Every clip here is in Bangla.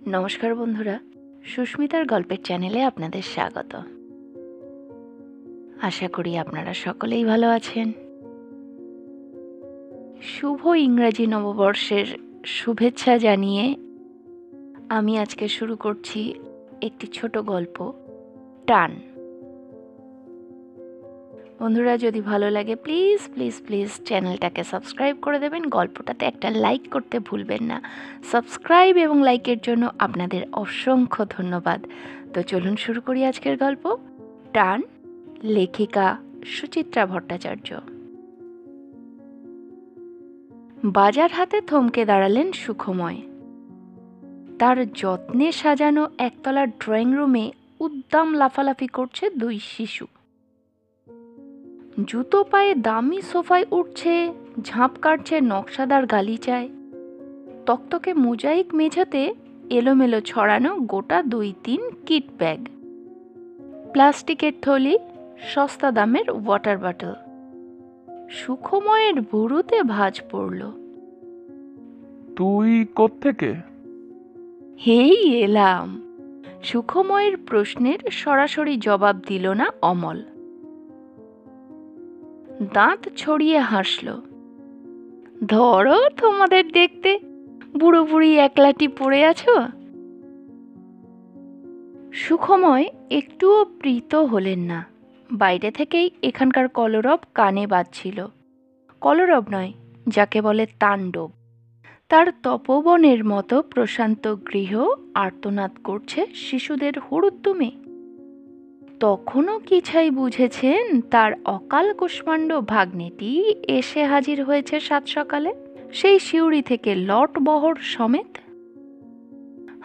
নমস্কার বন্ধুরা, সুস্মিতার গল্পের চ্যানেলে আপনাদের স্বাগত। আশা করি আপনারা সকলেই ভালো আছেন। শুভ ইংরাজি নববর্ষের শুভেচ্ছা জানিয়ে আমি আজকে শুরু করছি একটি ছোট গল্প, টান। বন্ধুরা, যদি ভালো লাগে প্লিজ প্লিজ প্লিজ চ্যানেলটাকে সাবস্ক্রাইব করে দেবেন, গল্পটাতে একটা লাইক করতে ভুলবেন না। সাবস্ক্রাইব এবং লাইকের জন্য আপনাদের অসংখ্য ধন্যবাদ। তো চলুন শুরু করি আজকের গল্প, টান। লেখিকা সুচিত্রা ভট্টাচার্য। বাজার হাতে থমকে দাঁড়ালেন সুখময়। তার যত্নে সাজানো একতলার ড্রয়িং রুমে উদ্দাম লাফালাফি করছে দুই শিশু। জুতো পায়ে দামি সোফায় উঠছে, ঝাঁপ কাটছে নকশাদার গালিচায়। তকতকে মোজাইক মেঝেতে এলোমেলো ছড়ানো গোটা 2-3 কিট ব্যাগ, প্লাস্টিকের থলি, সস্তা দামের ওয়াটার বটল। সুখময়ের ভুরুতে ভাঁজ পড়ল। তুই কোত্থেকে? হেই এলাম। সুখময়ের প্রশ্নের সরাসরি জবাব দিল না অমল। দাঁত ছড়িয়ে হাসল। ধরো তোমাদের দেখতে, বুড়ো বুড়ি একলাটি পড়ে আছো। সুখময় একটুও প্রীত হলেন না। বাইরে থেকেই এখানকার কলরব কানে বাজছিল। কলরব নয়, যাকে বলে তাণ্ডব। তার তপবনের মতো প্রশান্ত গৃহ আর্তনাদ করছে শিশুদের হুড়ুদ্দুমে। তখনও কি ছাই বুঝেছেন তার অকাল কুষ্মাণ্ড ভাগ্নেটি এসে হাজির হয়েছে সাত সকালে, সেই সিউড়ি থেকে লট বহর সমেত।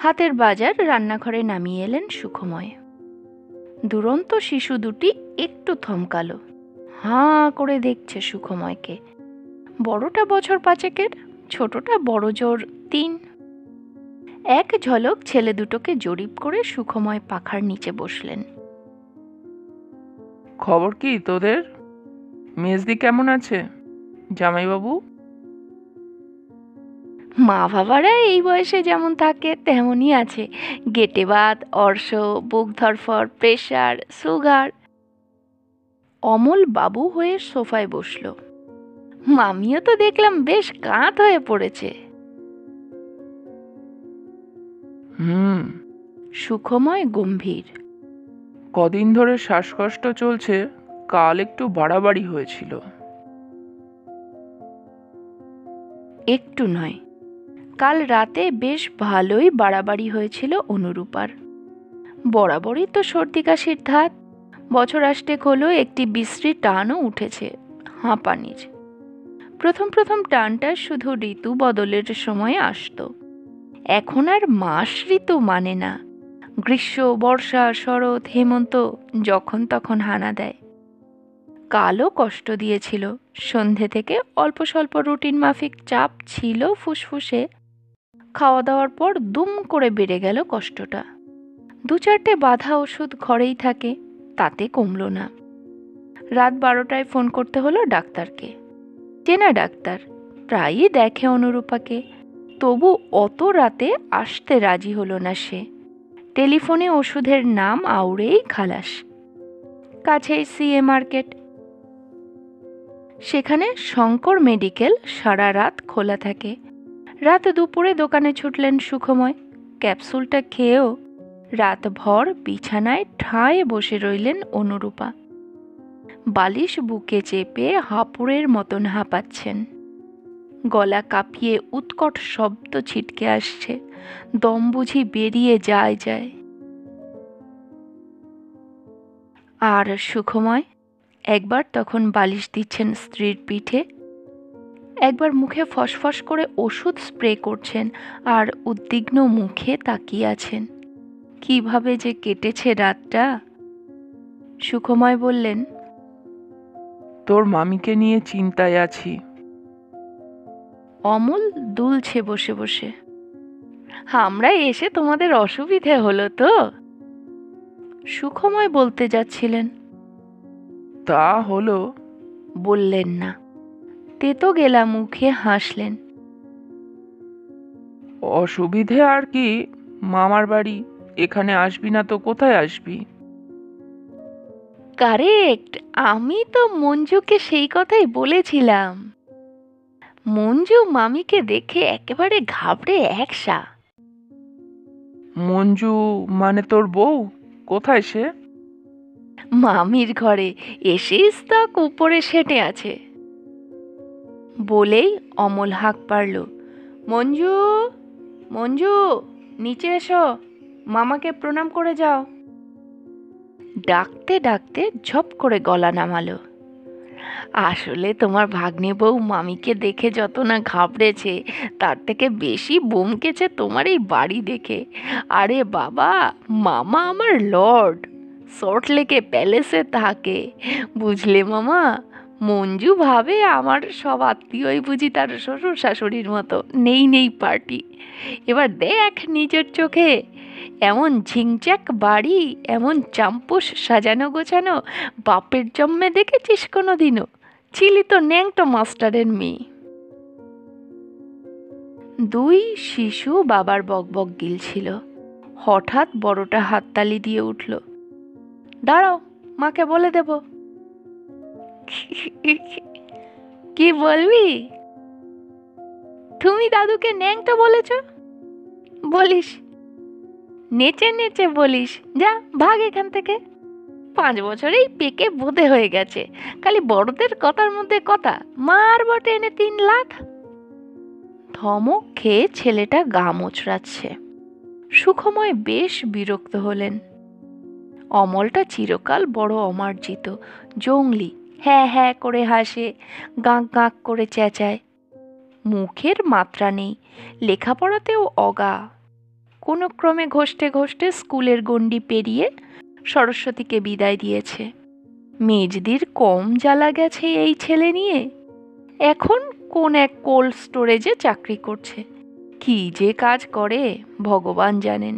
হাতের বাজার রান্নাঘরে নামিয়ে এলেন সুখময়। দুরন্ত শিশু দুটি একটু থমকালো, হাঁ করে দেখছে সুখময়কে। বড়টা বছর 5-এর, ছোটটা বড় জোর 3। এক ঝলক ছেলে দুটোকে জরিপ করে সুখময় পাখার নিচে বসলেন। খবর কি তোদের? মেজদি কেমন আছে? জামাইবাবু? মা বাবারা এই বয়সে যেমন থাকে তেমনই আছে। গেটে বাত, অর্শ, বুক ধরফর, প্রেশার, সুগার। অমল বাবু হয়ে সোফায় বসল। মামিও তো দেখলাম বেশ কাঁত হয়ে পড়েছে। সুখময় গম্ভীর। কদিন ধরে শ্বাসকষ্ট চলছে, কাল একটু বাড়াবাড়ি হয়েছিল। একটু নয়, কাল রাতে বেশ ভালোই বাড়াবাড়ি হয়েছিল অনুরূপার। বরাবরই তো সর্দি কাশির ধাত। বছর আষ্টেক হলো একটি বিশ্রী টানও উঠেছে, হাঁপানির। প্রথম প্রথম টানটা শুধু ঋতু বদলের সময় আসতো। এখন আর মাস ঋতু মানে না। গ্রীষ্ম, বর্ষা, শরৎ, হেমন্ত যখন তখন হানা দেয়। কালও কষ্ট দিয়েছিল। সন্ধে থেকে অল্প স্বল্প রুটিন মাফিক চাপ ছিল ফুসফুসে। খাওয়া দাওয়ার পর দুম করে বেড়ে গেল কষ্টটা। 2-4টে বাধা ওষুধ ঘরেই থাকে, তাতে কমল না। রাত 12টায় ফোন করতে হলো ডাক্তারকে। চেনা ডাক্তার, প্রায়ই দেখে অনুরূপাকে। তবু অত রাতে আসতে রাজি হলো না সে। টেলিফোনে ওষুধের নাম আউড়েই খালাস। কাছেই সিএ মার্কেট। সেখানে শঙ্কর মেডিকেল সারা রাত খোলা থাকে। রাত দুপুরে দোকানে ছুটলেন সুখময়। ক্যাপসুলটা খেয়েও রাতভর বিছানায় ঠায় বসে রইলেন অনুরূপা। বালিশ বুকে চেপে হাঁপুড়ের মতন হাঁপাচ্ছেন। গলা কাঁপিয়ে উৎকট শব্দ ছিটকে আসছে, দম বুঝি বেরিয়ে যায় যায়। আর সুখময় একবার তখন বালিশ দিচ্ছেন স্ত্রীর পিঠে, একবার মুখে ফসফস করে ওষুধ স্প্রে করছেন, আর উদ্বিগ্ন মুখে তাকিয়ে আছেন। কিভাবে যে কেটেছে রাতটা। সুখময় বললেন, তোর মামিকে নিয়ে চিন্তায় আছি। অমল দুলছে বসে বসে। আমরা এসে তোমাদের অসুবিধে হলো তো? সুখময় বলতে যাচ্ছিলেন, তা হলো। বললেন না। তেতো গেলা মুখে হাসলেন। অসুবিধে আর কি, মামার বাড়ি, এখানে আসবি না তো কোথায় আসবি? কারেক্ট, আমি তো মঞ্জুকে সেই কথাই বলেছিলাম। মঞ্জু মামিকে দেখে একেবারে ঘাবড়ে একসা। মঞ্জু মানে তোর বউ? কোথায় সে? মামির ঘরে, এসেই তাক উপরে সেটে আছে। বলেই অমল হাঁক পারল, মঞ্জু, মঞ্জু, নিচে এসো, মামাকে প্রণাম করে যাও। ডাকতে ডাকতে ঝপ করে গলা নামালো। আসলে তোমার ভাগ্নে বউ মামিকে দেখে যত না ঘাবড়েছে, তার থেকে বেশি বমকেছে তোমার এই বাড়ি দেখে। আরে বাবা, মামা আমার লর্ড, সল্টলেকে প্যালেসে থাকে, বুঝলে মামা? মঞ্জু ভাবে আমার সব আত্মীয়ই বুঝি তার শ্বশুর শাশুড়ির মতো, নেই নেই পার্টি। এবার দেখ নিজের চোখে, এমন ঝিংচাক বাড়ি, এমন চাম্পুস সাজানো গোছানো বাপের জন্মে দেখেছিস কোনো দিনও? ছিলি তো ন্যাংটো মাস্টারের মেয়ে। দুই শিশু বাবার বকবক গিলছিল। হঠাৎ বড়টা হাততালি দিয়ে উঠল, দাঁড়াও, মাকে বলে দেব। কি বলবি? তুমি দাদুকে ন্যাংটো বলেছ? বলিস, নেচে নেচে বলিস, যা ভাগ এখান থেকে। 5 বছরেই পেকে বোধে হয়ে গেছে, খালি বড়দের কথার মধ্যে কথা, মার বটে এনে 3 লাখ। ধমক খেয়ে ছেলেটা গা মোচড়াচ্ছে। সুখময় বেশ বিরক্ত হলেন। অমলটা চিরকাল বড় অমার্জিত, জংলি, হ্যাঁ হ্যাঁ করে হাসে, গাঁক গাঁক করে চেঁচায়। মুখের মাত্রা নেই, লেখাপড়াতেও অগা। কোনো ক্রমে ঘষ্টে ঘষ্টে স্কুলের গণ্ডি পেরিয়ে সরস্বতীকে বিদায় দিয়েছে। মেজদির কম জ্বালা গেছে এই ছেলে নিয়ে। এখন কোন এক কোল্ড স্টোরেজে চাকরি করছে, কি যে কাজ করে ভগবান জানেন।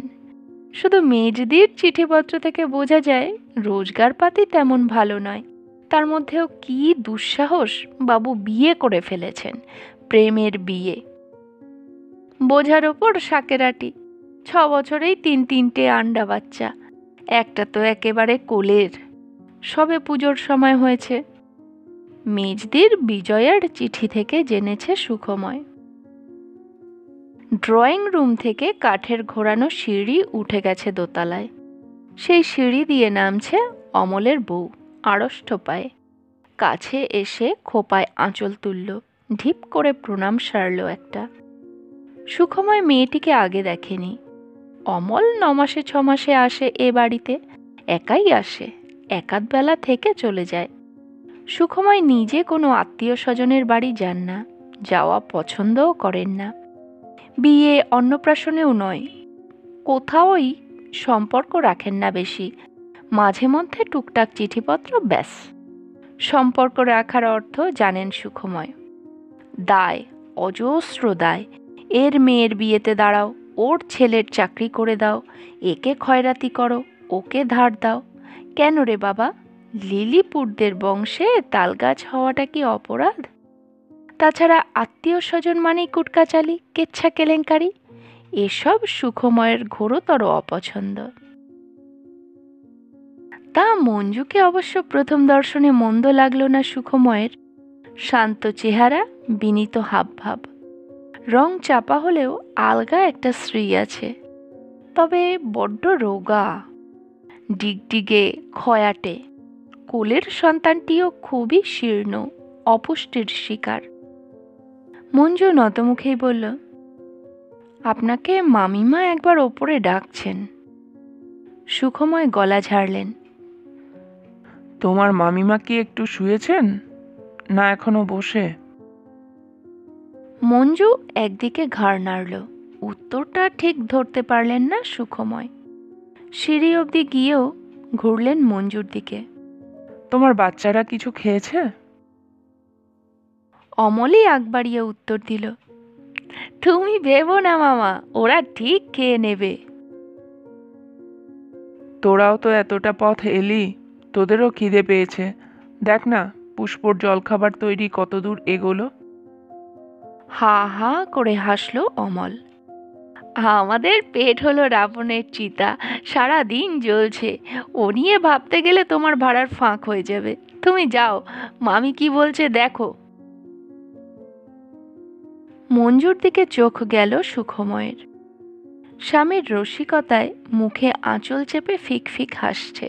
শুধু মেজদির চিঠিপত্র থেকে বোঝা যায় রোজগারপাতি তেমন ভালো নয়। তার মধ্যেও কি দুঃসাহস, বাবু বিয়ে করে ফেলেছেন, প্রেমের বিয়ে। বোঝার ওপর শাকেরাটি, 6 বছরেই 3 আন্ডা বাচ্চা, একটা তো একেবারে কোলের, সবে পুজোর সময় হয়েছে। মেজদির বিজয়ার চিঠি থেকে জেনেছে সুখময়। ড্রয়িং রুম থেকে কাঠের ঘোরানো সিঁড়ি উঠে গেছে দোতলায়। সেই সিঁড়ি দিয়ে নামছে অমলের বউ, আড়ষ্ট পায়ে। কাছে এসে খোপায় আঁচল তুলল, ঢিপ করে প্রণাম সারল একটা। সুখময় মেয়েটিকে আগে দেখেনি। অমল 9 মাসে 6 মাসে আসে এ বাড়িতে, একাই আসে, একাধ বেলা থেকে চলে যায়। সুখময় নিজে কোনো আত্মীয় স্বজনের বাড়ি যান না, যাওয়া পছন্দও করেন না। বিয়ে অন্নপ্রাশনেও নয়, কোথাওই সম্পর্ক রাখেন না বেশি, মাঝে মধ্যে টুকটাক চিঠিপত্র, ব্যাস। সম্পর্ক রাখার অর্থ জানেন সুখময়, দায়, অজস্র দায়। এর মেয়ের বিয়েতে দাঁড়াও, ওর ছেলের চাকরি করে দাও, একে খয়রাতি করো, ওকে ধার দাও। কেন রে বাবা, লিলিপুটদের বংশে তালগাছ হওয়াটা কি অপরাধ? তাছাড়া আত্মীয় স্বজন মানেই কুটকাচালি, কেচ্ছা কেলেঙ্কারি, এসব সুখময়ের ঘোরতর অপছন্দ। তা মঞ্জুকে অবশ্য প্রথম দর্শনে মন্দ লাগলো না সুখময়ের। শান্ত চেহারা, বিনীত হাবভাব, রং চাপা হলেও আলগা একটা শ্রী আছে। তবে বড্ড রোগা, ডিগডিগে, খয়াটে। কোলের সন্তানটিও খুবই শীর্ণ, অপুষ্টির শিকার। মঞ্জু নতমুখেই বলল, আপনাকে মামিমা একবার ওপরে ডাকছেন। সুখময় গলা ঝাড়লেন, তোমার মামিমা কি একটু শুয়েছেন, না এখনো বসে? মঞ্জু একদিকে ঘাড় নাড়ল, উত্তরটা ঠিক ধরতে পারলেন না সুখময়। সিঁড়ি অবধি গিয়েও ঘুরলেন মঞ্জুর দিকে। তোমার বাচ্চারা কিছু খেয়েছে? অমলই আগ বাড়িয়ে উত্তর দিল, তুমি ভেবো না মামা, ওরা ঠিক খেয়ে নেবে। তোরাও তো এতটা পথ এলি, তোদেরও খিদে পেয়েছে। দেখ না পুষ্পর জলখাবার তৈরি কত দূর এগোলো। হা হা করে হাসল অমল। আমাদের পেট হলো রাবণের চিতা, সারা দিন জ্বলছে। ও নিয়ে ভাবতে গেলে তোমার ভাড়ার ফাঁক হয়ে যাবে। তুমি যাও, মামি কি বলছে দেখো। মঞ্জুর দিকে চোখ গেল সুখময়ের। স্বামীর রসিকতায় মুখে আঁচল চেপে ফিক ফিক হাসছে।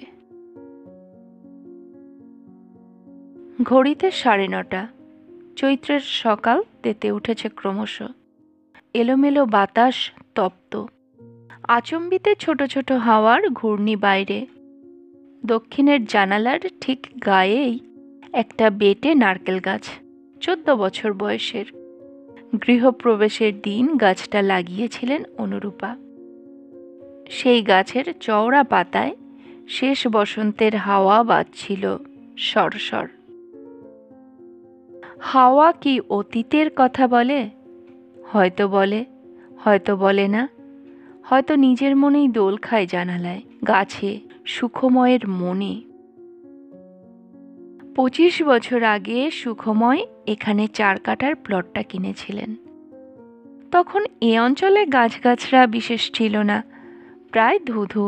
ঘড়িতে 9:30। চৈত্রের সকাল তেতে উঠেছে ক্রমশ। এলোমেলো বাতাস তপ্ত, আচম্বিতে ছোট ছোট হাওয়ার ঘূর্ণি বাইরে। দক্ষিণের জানালার ঠিক গায়েই একটা বেটে নারকেল গাছ, 14 বছর বয়সের। গৃহপ্রবেশের দিন গাছটা লাগিয়েছিলেন অনুরূপা। সেই গাছের চওড়া পাতায় শেষ বসন্তের হাওয়া বাজছিল সরসর। হাওয়া কি অতীতের কথা বলে? হয়তো বলে, হয়তো বলে না, হয়তো নিজের মনেই দোল খায় জানালায়, গাছে, সুখময়ের মনে। 25 বছর আগে সুখময় এখানে 4 কাঠার প্লটটা কিনেছিলেন। তখন এ অঞ্চলে গাছগাছরা বিশেষ ছিল না, প্রায় ধুধু।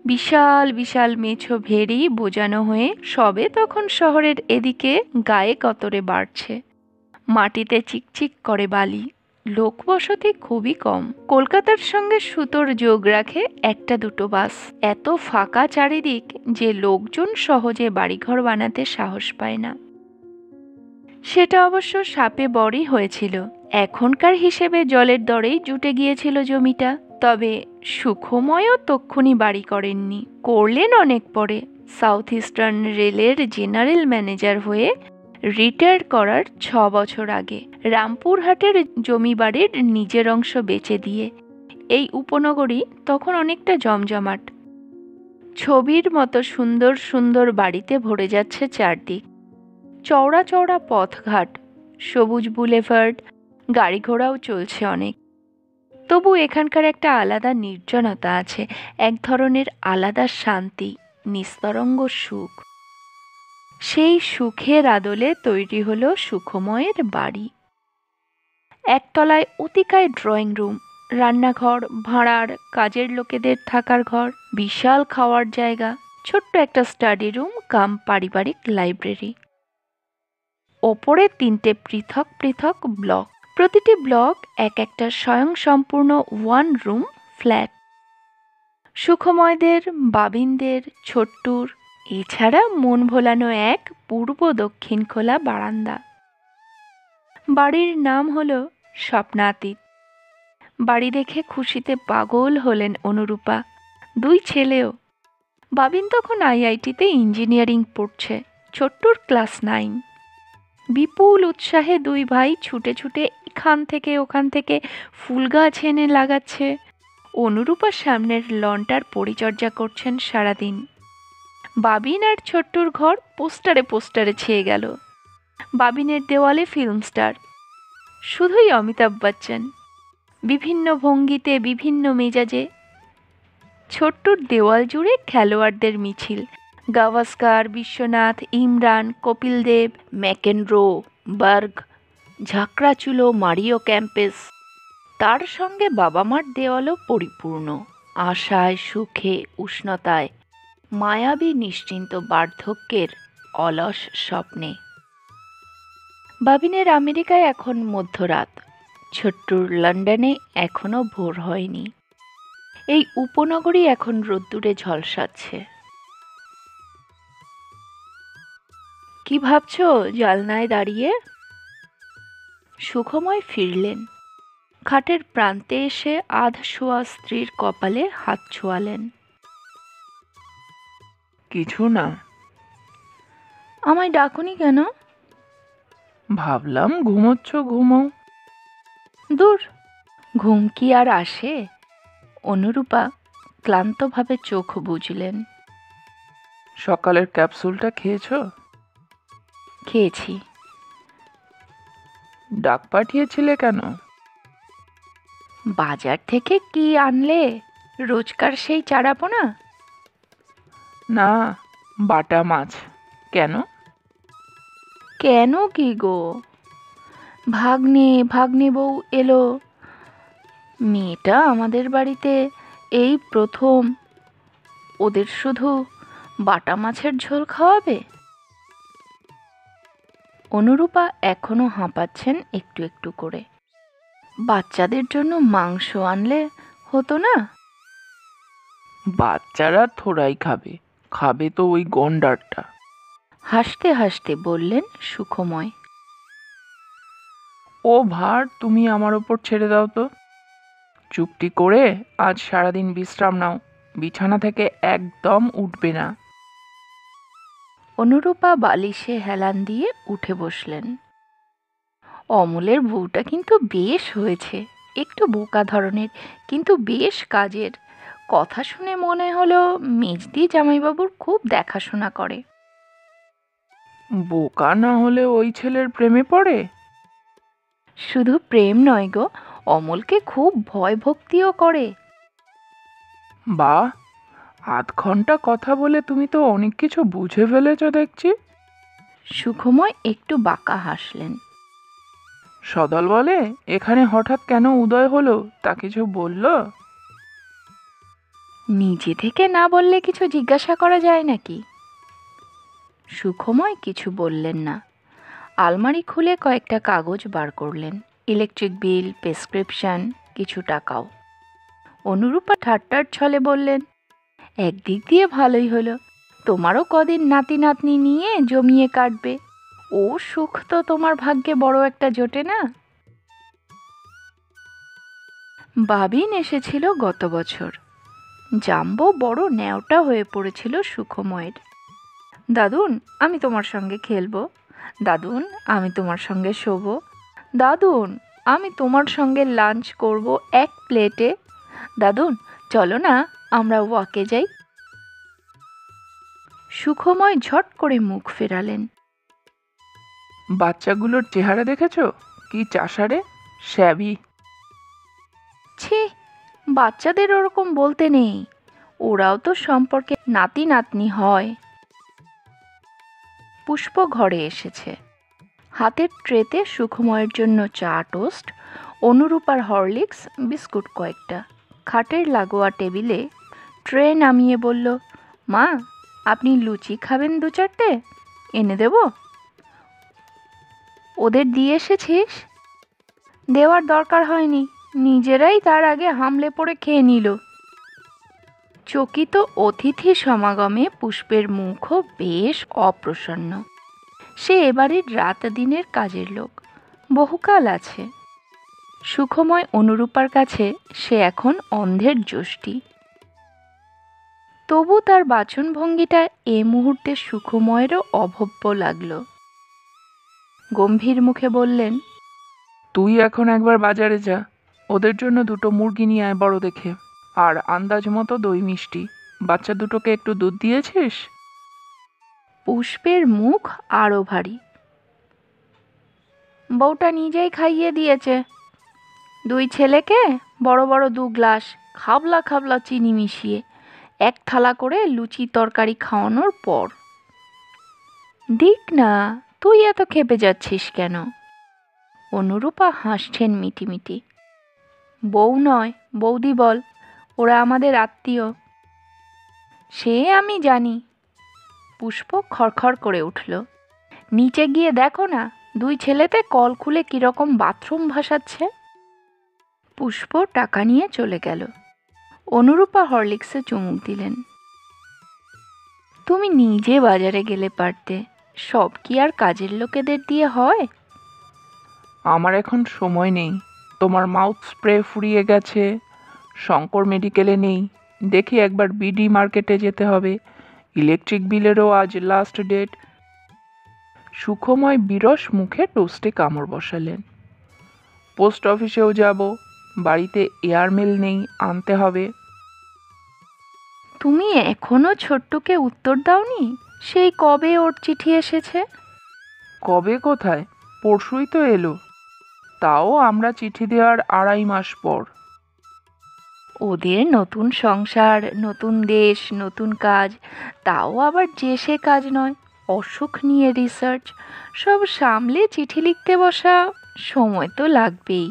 বিশাল বিশাল মেছো ভেড়ি বোজানো হয়ে সবে তখন শহরের এদিকে গায়ে কতরে বাড়ছে। মাটিতে চিকচিক করে বালি, লোকবসতি খুবই কম। কলকাতার সঙ্গে সুতোর যোগ রাখে 1-2 বাস। এত ফাঁকা চারিদিক যে লোকজন সহজে বাড়িঘর বানাতে সাহস পায় না। সেটা অবশ্য সাপে বড়ই হয়েছিল। এখনকার হিসেবে জলের দরেই জুটে গিয়েছিল জমিটা। তবে সুখময়ও তক্ষুনি বাড়ি করেননি, করলেন অনেক পরে। সাউথ ইস্টার্ন রেলের জেনারেল ম্যানেজার হয়ে রিটায়ার করার 6 বছর আগে রামপুরহাটের জমি বাড়ির নিজের অংশ বেচে দিয়ে। এই উপনগরী তখন অনেকটা জমজমাট। ছবির মতো সুন্দর সুন্দর বাড়িতে ভরে যাচ্ছে চারদিক। চওড়া চওড়া পথঘাট, সবুজ বুলেভার্ড, গাড়ি ঘোড়াও চলছে অনেক। তবু এখানকার একটা আলাদা নির্জনতা আছে, এক ধরনের আলাদা শান্তি, নিস্তরঙ্গ সুখ। সেই সুখের আদলে তৈরি হলো সুখময়ের বাড়ি। একতলায় অতিকায় ড্রয়িং রুম, রান্নাঘর, ভাড়ার কাজের লোকেদের থাকার ঘর, বিশাল খাওয়ার জায়গা, ছোট্ট একটা স্টাডি রুম কাম পারিবারিক লাইব্রেরি। ওপরে 3টে পৃথক পৃথক ব্লক, প্রতিটি ব্লক এক একটা স্বয়ংসম্পূর্ণ 1 রুম ফ্ল্যাট। সুখময়দের, বাবিনদের, ছোট্টুর, এছাড়া মন ভোলানো এক পূর্ব দক্ষিণ খোলা বারান্দা। বাড়ির নাম হলো স্বপ্নাতীত। বাড়ি দেখে খুশিতে পাগল হলেন অনুরূপা, 2 ছেলেও। বাবিন তখন আইআইটিতে ইঞ্জিনিয়ারিং পড়ছে, ছোট্টুর ক্লাস 9। বিপুল উৎসাহে 2 ভাই ছুটে ছুটে এখান থেকে ওখান থেকে ফুল গাছ এনে লাগাচ্ছে। অনুরূপা সামনের লনটার পরিচর্যা করছেন সারাদিন। বাবিন আর ছোট্টুর ঘর পোস্টারে পোস্টারে ছেয়ে গেল। বাবিনের দেওয়ালে ফিল্ম স্টার, শুধুই অমিতাভ বচ্চন, বিভিন্ন ভঙ্গিতে বিভিন্ন মেজাজে। ছোট্টুর দেওয়াল জুড়ে খেলোয়াড়দের মিছিল, Gavaskar, Biswanath, Imran, Kapil Dev, McEnroe, বার্গ, ঝাঁকড়াচুলো Mario campus. তার সঙ্গে বাবা মার দেওয়ালও পরিপূর্ণ, আশায়, সুখে, উষ্ণতায়, মায়াবী নিশ্চিন্ত বার্ধক্যের অলস স্বপ্নে। বাবিনের আমেরিকায় এখন মধ্যরাত, ছোট্টুর লন্ডনে এখনো ভোর হয়নি। এই উপনগরী এখন রোদ্দুরে ঝলসাচ্ছে। কি ভাবছো জালনায় দাঁড়িয়ে? সুখময় ফিরলেন, খাটের প্রান্তে এসে আধশোয়া স্ত্রীর কপালে হাত ছোঁয়ালেন। কিছু না। আমায় ডাকুনি কেন? ভাবলাম ঘুমোচ্ছ, ঘুমোও। দূর, ঘুম কি আর আসে? অনুরূপা ক্লান্তভাবে চোখ বুজলেন। সকালের ক্যাপসুলটা খেয়েছো? খেয়েছি। ডাক পাঠিয়েছিলে কেন? বাজার থেকে কি আনলে? রোজকার সেই চারাপোনা? না, বাটা মাছ। কেন? কেন কি গো? ভাগ্নে বউ এলো, মেয়েটা আমাদের বাড়িতে এই প্রথম, ওদের শুধু বাটা মাছের ঝোল খাওয়াবে? অনুরূপা এখনো হাঁপাচ্ছেন একটু একটু করে। বাচ্চাদের জন্য মাংস আনলে হতো না? বাচ্চারা থোড়াই খাবে, খাবে তো ওই গন্ডারটা। হাসতে হাসতে বললেন সুখময়। ও ভার তুমি আমার ওপর ছেড়ে দাও তো। চুপটি করে আজ সারাদিন বিশ্রাম নাও, বিছানা থেকে একদম উঠবে না। অনুরূপা বালিশে হেলান দিয়ে উঠে বসলেন। অমলের বউটা কিন্তু বেশ হয়েছে, একটু বোকা ধরনের, কিন্তু বেশ কাজের। কথা শুনে মনে হলো মেজদি জামাইবাবুর খুব দেখাশোনা করে। বোকা না হলে ওই ছেলের প্রেমে পড়ে? শুধু প্রেম নয় গো, অমলকে খুব ভয় ভক্তিও করে। বাহ, আধ ঘন্টা কথা বলে তুমি তো অনেক কিছু বুঝে ফেলেছো দেখছি। সুখময় একটু বাঁকা হাসলেন। সদল বলে এখানে হঠাৎ কেন উদয় হলো তা কিছু বলল? নিজে থেকে না বললে কিছু জিজ্ঞাসা করা যায় নাকি? সুখময় কিছু বললেন না। আলমারি খুলে কয়েকটা কাগজ বার করলেন, ইলেকট্রিক বিল, প্রেসক্রিপশন, কিছু টাকাও। অনুরূপা ঠাট্টার ছলে বললেন, একদিক দিয়ে ভালোই হলো, তোমারও কদিন নাতি নাতনি নিয়ে জমিয়ে কাটবে। ও সুখ তো তোমার ভাগ্যে বড় একটা জোটে না? বাবিন এসেছিল গত বছর। জাম্বো বড় ন্যাওটা হয়ে পড়েছিল সুখময়ের। দাদুন, আমি তোমার সঙ্গে খেলবো। দাদুন, আমি তোমার সঙ্গে শোবো। দাদুন, আমি তোমার সঙ্গে লাঞ্চ করব এক প্লেটে। দাদুন, চলো না আমরা ওয়াকে যাই। সুখময় ঝট করে মুখ ফেরালেন। বাচ্চাগুলোর চেহারা দেখেছো? কি চাষারে, শ্যাবি। ছি, বাচ্চাদের ওরকম বলতে নেই, ওরাও তো সম্পর্কে নাতি নাতনি হয়। পুষ্প ঘরে এসেছে। হাতের ট্রেতে সুখময়ের জন্য চা, টোস্ট, অনুরূপার হরলিক্স, বিস্কুট কয়েকটা। খাটের লাগোয়া টেবিলে ট্রে নামিয়ে বলল, মা, আপনি লুচি খাবেন 2-4টে? এনে দেব? ওদের দিয়ে এসেছিস? দেওয়ার দরকার হয়নি, নিজেরাই তার আগে হামলে পড়ে খেয়ে নিল। চকিত অতিথি সমাগমে পুষ্পের মুখও বেশ অপ্রসন্ন। সে এবারের রাত দিনের কাজের লোক, বহুকাল আছে। সুখময় অনুরূপার কাছে সে এখন অন্ধের যষ্টি। তবু তার বাচনভঙ্গিটা এ মুহূর্তে সুখময়েরও অভব্য লাগল। গম্ভীর মুখে বললেন, তুই এখন একবার বাজারে যা, ওদের জন্য 2টো মুরগি নিয়ে আয় বড় দেখে, আর আন্দাজ মতো দই মিষ্টি। বাচ্চা দুটোকে একটু দুধ দিয়েছিস? পুষ্পের মুখ আরো ভারী। বউটা নিজেই খাইয়ে দিয়েছে। 2 ছেলেকে বড় বড় 2 গ্লাস খাবলা খাবলা চিনি মিশিয়ে 1 থালা করে লুচি তরকারি খাওয়ানোর পর। দিক না, তুই এত ক্ষেপে যাচ্ছিস কেন? অনুরূপা হাসছেন মিটিমিটি। বউ নয়, বৌদি বল, ওরা আমাদের আত্মীয়। সে আমি জানি। পুষ্প খড়খড় করে উঠল। নিচে গিয়ে দেখো না, 2 ছেলেতে কল খুলে কিরকম বাথরুম ভাসাচ্ছে। পুষ্প টাকা নিয়ে চলে গেল। অনুরূপা হরলিক্সে চুমুক দিলেন। তুমি নিজে বাজারে গেলে পারতে, সব কি আর কাজের লোকেদের দিয়ে হয়? আমার এখন সময় নেই। তোমার মাউথ স্প্রে ফুরিয়ে গেছে, শঙ্কর মেডিকেলে নেই, দেখি একবার বিডি মার্কেটে যেতে হবে, ইলেকট্রিক বিলেরও আজ লাস্ট ডেট। সুখময় বিরস মুখে টোস্টে কামড় বসালেন। পোস্ট অফিসেও যাব, বাড়িতে এয়ারমেল নেই, আনতে হবে। তুমি এখনো ছোট্টকে উত্তর দাওনি? সেই কবে ওর চিঠি এসেছে? কবে কোথায়, পরশুই তো এলো। তাও আমরা চিঠি দেওয়ার 2.5 মাস পর। ওদের নতুন সংসার, নতুন দেশ, নতুন কাজ, তাও আবার যে সে কাজ নয়, অসুখ নিয়ে রিসার্চ, সব সামলে চিঠি লিখতে বসা, সময় তো লাগবেই।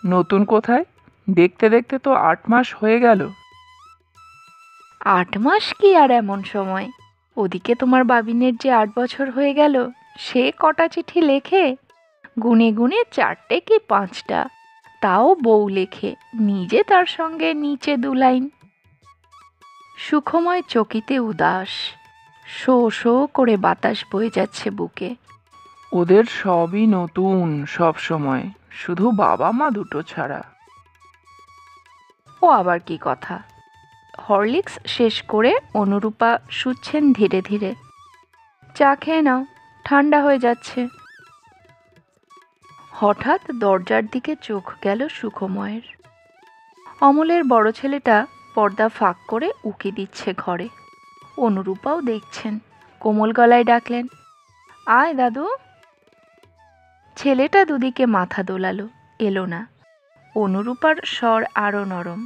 নতুন কোথায়, দেখতে দেখতে তো 8 মাস হয়ে গেল। 8 মাস কি আর এমন সময়? ওদিকে তোমার বাবিনের যে 8 বছর হয়ে গেল, সে কটা চিঠি লেখে, গুনে গুনে 4টে কি 5টা, তাও বউ লেখে, নিজে তার সঙ্গে নিচে 2 লাইন। সুখময় চকিতে উদাস, শো শো করে বাতাস বয়ে যাচ্ছে বুকে। ওদের সবই নতুন সব সময়, শুধু বাবা মা দুটো ছাড়া। ও আবার কি কথা? হরলিক্স শেষ করে অনুরূপা শুচ্ছেন ধীরে ধীরে। চা খেয়ে নাও, ঠান্ডা হয়ে যাচ্ছে। হঠাৎ দরজার দিকে চোখ গেল সুখময়ের। অমলের বড় ছেলেটা পর্দা ফাঁক করে উকি দিচ্ছে ঘরে। অনুরূপাও দেখছেন, কোমল গলায় ডাকলেন, আয় দাদু। ছেলেটা দুদিকে মাথা দোলালো, এলো না। অনুরূপার স্বর আরো নরম,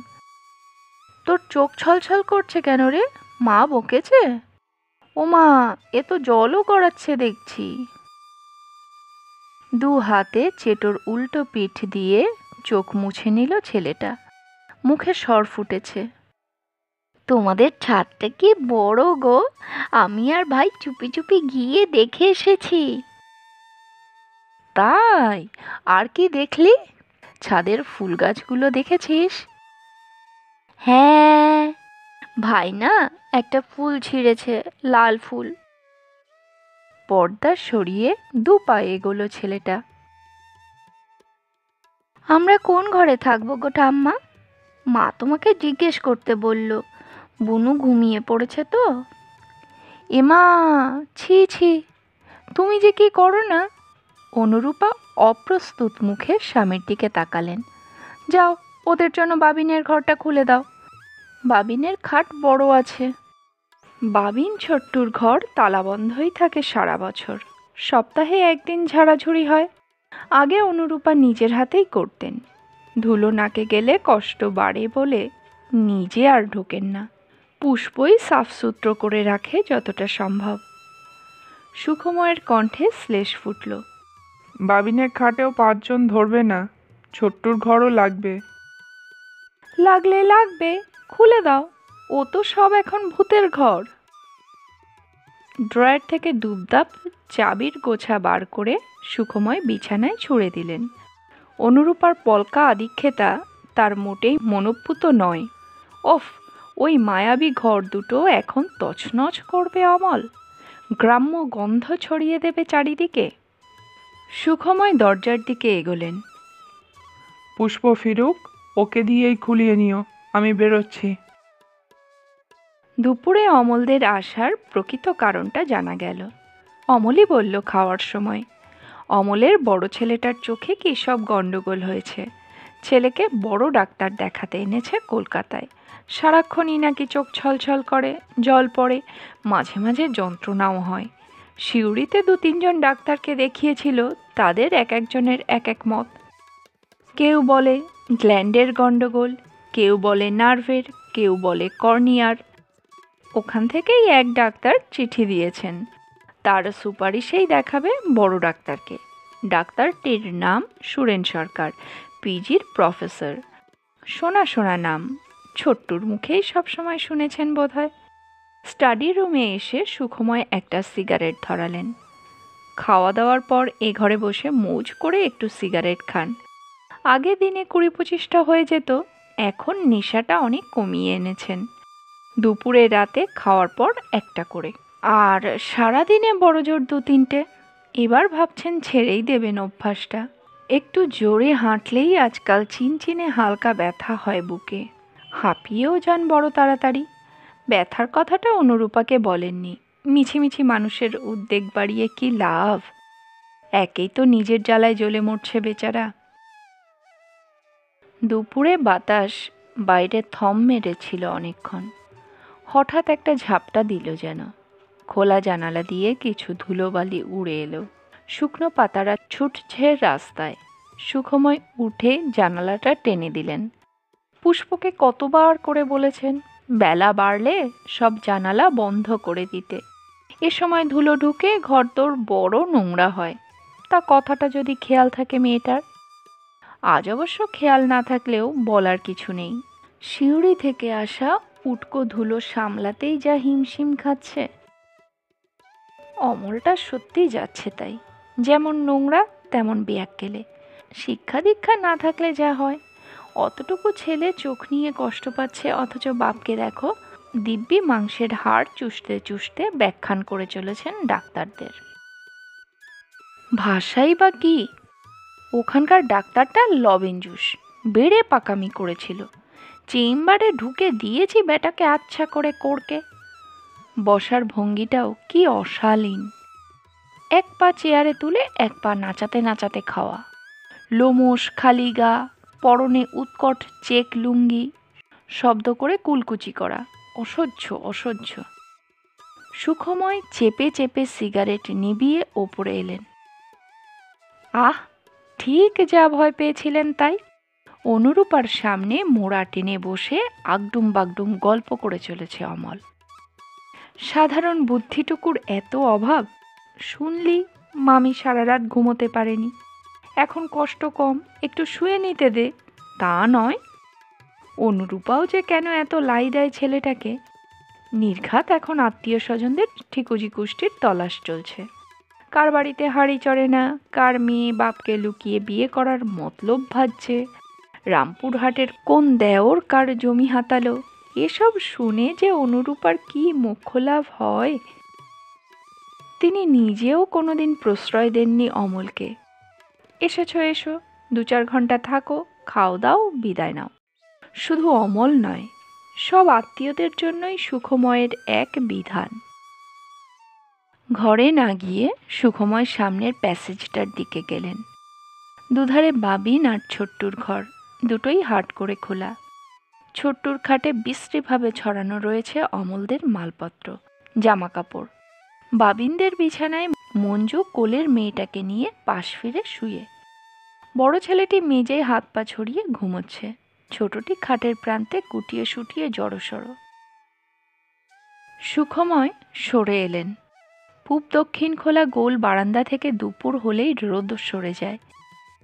তোর চোখ ছলছল করছে কেন রে? মা বকেছে? ও মা, এ তো জলও গড়াচ্ছে দেখছি। 2 হাতে চেটোর উল্টো পিঠ দিয়ে চোখ মুছে নিল ছেলেটা। মুখে স্বর ফুটেছে, তোমাদের ছাদটা কি বড় গো! আমি আর ভাই চুপি চুপি গিয়ে দেখে এসেছি। তাই? আর কি দেখলি? ছাদের ফুল গাছগুলো দেখেছিস? হ্যাঁ, ভাই না একটা ফুল ছিঁড়েছে, লাল ফুল। পর্দা সরিয়ে 2 পা এগোলো ছেলেটা। আমরা কোন ঘরে থাকবো গো ঠাম্মা? মা তোমাকে জিজ্ঞেস করতে বলল, বুনু ঘুমিয়ে পড়েছে তো। এমা, ছি ছি, তুমি যে কি করো না! অনুরূপা অপ্রস্তুত মুখে স্বামীর দিকে তাকালেন। যাও, ওদের জন্য বাবিনের ঘরটা খুলে দাও। বাবিনের খাট বড় আছে। বাবিন ছোট্টুর ঘর তালাবন্ধই থাকে সারা বছর, সপ্তাহে একদিন ঝাড়াঝুড়ি হয়। আগে অনুরূপা নিজের হাতেই করতেন, ধুলো নাকে গেলে কষ্ট বাড়ে বলে নিজে আর ঢোকেন না। পুষ্পই সাফসুতরো করে রাখে যতটা সম্ভব। সুখময়ের কণ্ঠে শ্লেষ ফুটল, বাবিনের খাটেও 5 জন ধরবে না, ছোট্টুর ঘরও লাগবে। লাগলে লাগবে, খুলে দাও, ও তো সব এখন ভূতের ঘর। ড্রয়ার থেকে দুবদাপ চাবির গোছা বার করে সুখময় বিছানায় ছুঁড়ে দিলেন। অনুরূপার পলকা আদিক্ষেতা তার মোটেই মনোপুত নয়। ওফ, ওই মায়াবী ঘর দুটো এখন তছনছ করবে অমল, গ্রাম্য গন্ধ ছড়িয়ে দেবে চারিদিকে। সুখময় দরজার দিকে এগোলেন। পুষ্প ফিরুক, ওকে দিয়েই খুলিয়ে নিও, আমি বেরোচ্ছি। দুপুরে অমলদের আসার প্রকৃত কারণটা জানা গেল। অমলই বলল খাওয়ার সময়, অমলের বড় ছেলেটার চোখে কী সব গণ্ডগোল হয়েছে। ছেলেকে বড় ডাক্তার দেখাতে এনেছে কলকাতায়। সারাক্ষণই নাকি চোখ ছলছল করে, জল পড়ে, মাঝে মাঝে যন্ত্রণাও হয়। সিউড়িতে 2-3 জন ডাক্তারকে দেখিয়েছিল, তাদের এক একজনের এক এক মত। কেউ বলে গ্ল্যান্ডের গণ্ডগোল, কেউ বলে নার্ভের, কেউ বলে কর্নিয়ার। ওখান থেকেই এক ডাক্তার চিঠি দিয়েছেন, তার সুপারিশেই দেখাবে বড় ডাক্তারকে। ডাক্তারটির নাম সুরেন সরকার, পিজির প্রফেসর। শোনা শোনা নাম, ছোট্টুর মুখেই সবসময় শুনেছেন বোধহয়। স্টাডি রুমে এসে সুখময় একটা সিগারেট ধরালেন। খাওয়া দাওয়ার পর এ ঘরে বসে মৌজ করে একটু সিগারেট খান। আগে দিনে 20-25টা হয়ে যেত, এখন নেশাটা অনেক কমিয়ে এনেছেন। দুপুরে রাতে খাওয়ার পর একটা করে, আর সারাদিনে বড় জোর 2-3টে। এবার ভাবছেন ছেড়েই দেবেন অভ্যাসটা। একটু জোরে হাঁটলেই আজকাল চিনচিনে হালকা ব্যথা হয় বুকে, হাঁপিয়েও যান বড় তাড়াতাড়ি। ব্যথার কথাটা অনুরূপাকে বলেননি, মিছিমিছি মানুষের উদ্বেগ বাড়িয়ে কি লাভ, একেই তো নিজের জ্বালায় জ্বলে মরছে বেচারা। দুপুরে বাতাস বাইরে থম মেরেছিল অনেকক্ষণ। হঠাৎ একটা ঝাপটা দিল যেন, খোলা জানালা দিয়ে কিছু ধুলোবালি উড়ে এলো। শুকনো পাতারা ছুটছে রাস্তায়। সুখময় উঠে জানালাটা টেনে দিলেন। পুষ্পকে কতবার করে বলেছেন বেলা বাড়লে সব জানালা বন্ধ করে দিতে, এ সময় ধুলো ঢুকে ঘরদোর বড় নোংরা হয়। তা কথাটা যদি খেয়াল থাকে মেয়েটার। আজ অবশ্য খেয়াল না থাকলেও বলার কিছু নেই। সিউড়ি থেকে আসা উটকো ধুলো সামলাতেই যা হিমশিম খাচ্ছে। অমলটা সত্যিই যাচ্ছে তাই, যেমন নোংরা তেমন বেয়াক্কেলে। শিক্ষা দীক্ষা না থাকলে যা হয়। অতটুকু ছেলে চোখ নিয়ে কষ্ট পাচ্ছে, অথচ বাপকে দেখো দিব্যি মাংসের হাড় চুষতে চুষতে ব্যাখ্যান করে চলেছেন ডাক্তারদের। ভাষাই বা কি! ওখানকার ডাক্তারটা লবেঞ্জুস, বেড়ে পাকামি করেছিল। চেম্বারে ঢুকে দিয়েছি বেটাকে আচ্ছা করে কোড়কে। বসার ভঙ্গিটাও কি অশালীন। এক পা চেয়ারে তুলে এক পা নাচাতে নাচাতে খাওয়া, লোমশ খালি গা, পরনে উৎকট চেক লুঙ্গি, শব্দ করে কুলকুচি করা, অসহ্য অসহ্য। সুখময় চেপে চেপে সিগারেট নিভিয়ে ওপরে এলেন। আহ, ঠিক যা ভয় পেয়েছিলেন তাই। অনুরূপার সামনে মোড়া টেনে বসে আগডুম বাগডুম গল্প করে চলেছে অমল। সাধারণ বুদ্ধিটুকুর এত অভাব। শুনলি মামি সারা রাত ঘুমোতে পারেনি, এখন কষ্ট কম, একটু শুয়ে নিতে দে। তা নয়। অনুরূপাও যে কেন এত লাই দেয় ছেলেটাকে। নির্ঘাত এখন আত্মীয় স্বজনদের ঠিকুজি কুষ্টির তলাশ চলছে। কার বাড়িতে হাঁড়ি চড়ে না, কার মেয়ে বাপকে লুকিয়ে বিয়ে করার মতলব ভাজছে, রামপুরহাটের কোন দেওর কার জমি হাতালো। এসব শুনে যে অনুরূপার কি মোক্ষ লাভ হয়। তিনি নিজেও কোনোদিন প্রশ্রয় দেননি অমলকে। এসেছো এসো, 2-4 ঘন্টা থাকো, খাও দাও, বিদায় নাও। শুধু অমল নয়, সব আত্মীয়দের জন্যই সুখময়ের এক বিধান। ঘরে না গিয়ে সুখময় সামনের প্যাসেজটার দিকে গেলেন। দুধারে বাবিন আর ছোট্টুর ঘর, দুটোই হাট করে খোলা। ছোট্টুর খাটে বিশ্রীভাবে ছড়ানো রয়েছে অমলদের মালপত্র, জামাকাপড়। বাবিনদের বিছানায় মঞ্জু কোলের মেয়েটাকে নিয়ে পাশ ফিরে শুয়ে। বড় ছেলেটি মেজেয় হাত পা ছড়িয়ে ঘুমোচ্ছে, ছোটটি খাটের প্রান্তে কুটিয়ে শুটিয়ে জড়সড়। সুখময় সরে এলেন। পূব দক্ষিণ খোলা গোল বারান্দা থেকে দুপুর হলেই রোদ সরে যায়।